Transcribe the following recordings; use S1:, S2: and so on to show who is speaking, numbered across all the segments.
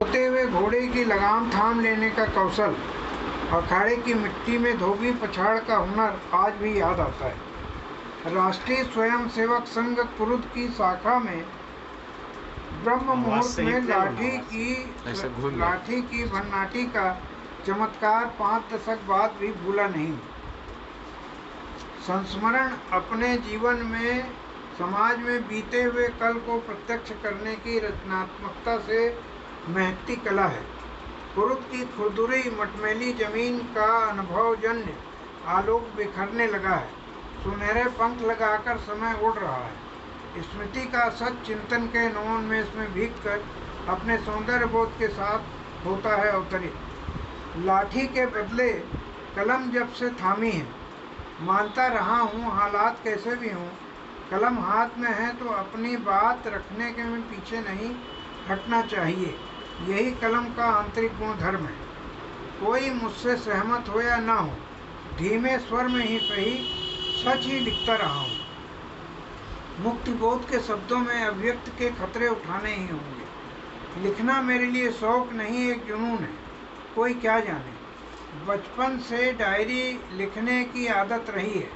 S1: होते हुए घोड़े की लगाम थाम लेने का कौशल, अखाड़े की मिट्टी में धोबी पछाड़ का हुनर आज भी याद आता है। राष्ट्रीय स्वयंसेवक संघ कुरुद की शाखा में ब्रह्म मुहूर्त में लाठी की भन्नाटी का चमत्कार 5 दशक बाद भी भूला नहीं। संस्मरण अपने जीवन में समाज में बीते हुए कल को प्रत्यक्ष करने की रचनात्मकता से महकती कला है। कुरुद की खुरदुरी मटमैली जमीन का अनुभवजन्य आलोक बिखरने लगा है। सुनहरे पंख लगाकर समय उड़ रहा है। स्मृति का सच चिंतन के नवोन्मेष में भीग कर अपने सौंदर्य बोध के साथ होता है अवतरित। लाठी के बदले कलम जब से थामी है, मानता रहा हूँ हालात कैसे भी हों, कलम हाथ में है तो अपनी बात रखने के में पीछे नहीं हटना चाहिए। यही कलम का आंतरिक गुण धर्म है। कोई मुझसे सहमत हो या ना हो, धीमे स्वर में ही सही सच ही लिखता रहा हूँ। मुक्ति बोध के शब्दों में अभिव्यक्त के खतरे उठाने ही होंगे। लिखना मेरे लिए शौक नहीं, एक जुनून है। कोई क्या जाने, बचपन से डायरी लिखने की आदत रही है।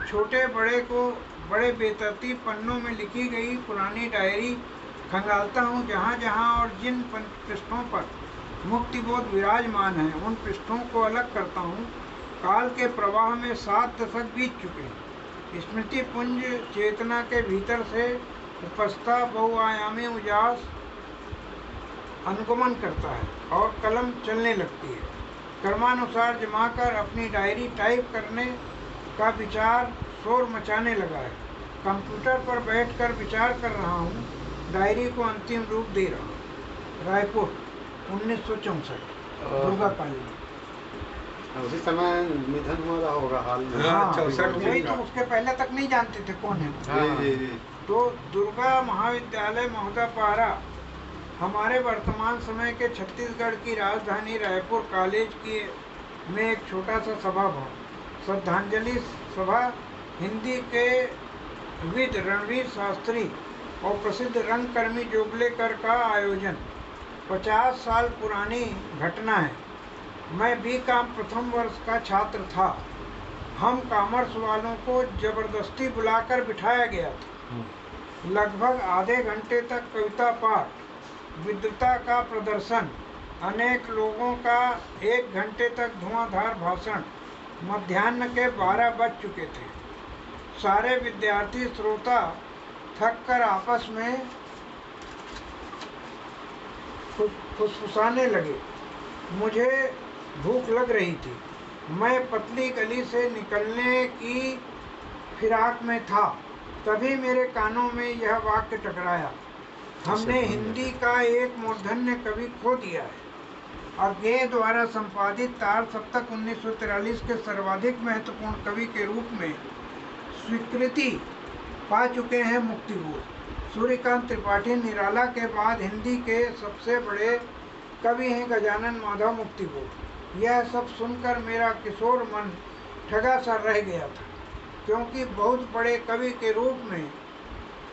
S1: छोटे बड़े को बड़े बेतरतीब पन्नों में लिखी गई पुरानी डायरी खंगालता हूँ। जहाँ जहाँ और जिन पृष्ठों पर मुक्तिबोध विराजमान है, उन पृष्ठों को अलग करता हूँ। काल के प्रवाह में 7 दशक बीत चुके हैं। स्मृति पुंज चेतना के भीतर से उपस्था बहुआयामी उजास अनुगमन करता है और कलम चलने लगती है। क्रमानुसार जमाकर अपनी डायरी टाइप करने का विचार शोर मचाने लगा है। कंप्यूटर पर बैठकर विचार कर रहा हूँ, डायरी को अंतिम रूप दे रहा हूँ। रायपुर 1964 दुर्गा काली।
S2: उसी समय निधन हुआ होगा हाल में।
S1: हाँ, 64 में। तो उसके पहले तक नहीं जानते थे कौन है। तो दुर्गा महाविद्यालय महोदापारा हमारे वर्तमान समय के छत्तीसगढ़ की राजधानी रायपुर कॉलेज की में एक छोटा सा सभा भवन, श्रद्धांजलि सभा, हिंदी के विद रणवीर शास्त्री और प्रसिद्ध रंगकर्मी जोगलेकर का आयोजन। 50 साल पुरानी घटना है। मैं बीकॉम प्रथम वर्ष का छात्र था। हम कॉमर्स वालों को जबरदस्ती बुलाकर बिठाया गया था। लगभग आधे घंटे तक कविता पाठ, विद्वता का प्रदर्शन, अनेक लोगों का 1 घंटे तक धुआंधार भाषण। मध्याह्न के 12 बज चुके थे। सारे विद्यार्थी श्रोता थक कर आपस में फुसफुसाने लगे। मुझे भूख लग रही थी। मैं पतली गली से निकलने की फिराक में था। तभी मेरे कानों में यह वाक्य टकराया, हमने हिंदी का एक मूर्धन्य कवि खो दिया है। अज्ञेय द्वारा संपादित तार सप्तक 1943 के सर्वाधिक महत्वपूर्ण कवि के रूप में स्वीकृति पा चुके हैं मुक्तिबोध। सूर्यकांत त्रिपाठी निराला के बाद हिंदी के सबसे बड़े कवि हैं गजानन माधव मुक्तिबोध। यह सब सुनकर मेरा किशोर मन ठगा सा रह गया था, क्योंकि बहुत बड़े कवि के रूप में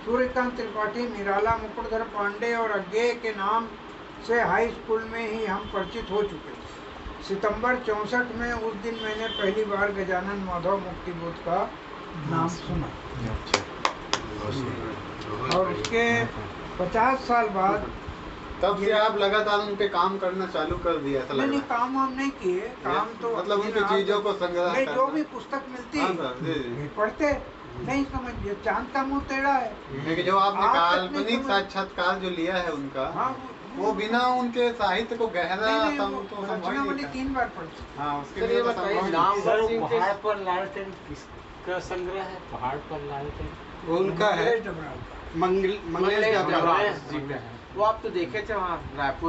S1: सूर्यकांत त्रिपाठी, निराला, मुकुटधर पांडे और अज्ञेय के नाम से हाई स्कूल में ही हम परिचित हो चुके थे। सितंबर 64 में उस दिन मैंने पहली बार गजानन माधव मुक्तिबोध का नाम सुना। और उसके 50 साल बाद
S2: तब से आप लगातार उन पे काम करना चालू कर दिया था?
S1: नहीं, काम हम नहीं किए। काम तो
S2: मतलब उनकी चीजों को संग्रह
S1: नहीं, जो भी पुस्तक मिलती है पढ़ते। नहीं समझिए, चांद का मुंह टेढ़ा है।
S2: लेकिन जो आपने काल्पनिक साक्षात्कार जो लिया है उनका, वो बिना उनके साहित्य को गहरा
S1: रचनावली 3 बार पढ़ी।
S2: हाँ, उसके लिए
S3: पहाड़ पर लालटेन किसका संग्रह है? पहाड़ पर लालटेन
S2: वो उनका है, मंगलेश डबराल।
S3: वो आप तो देखे थे वहाँ रायपुर।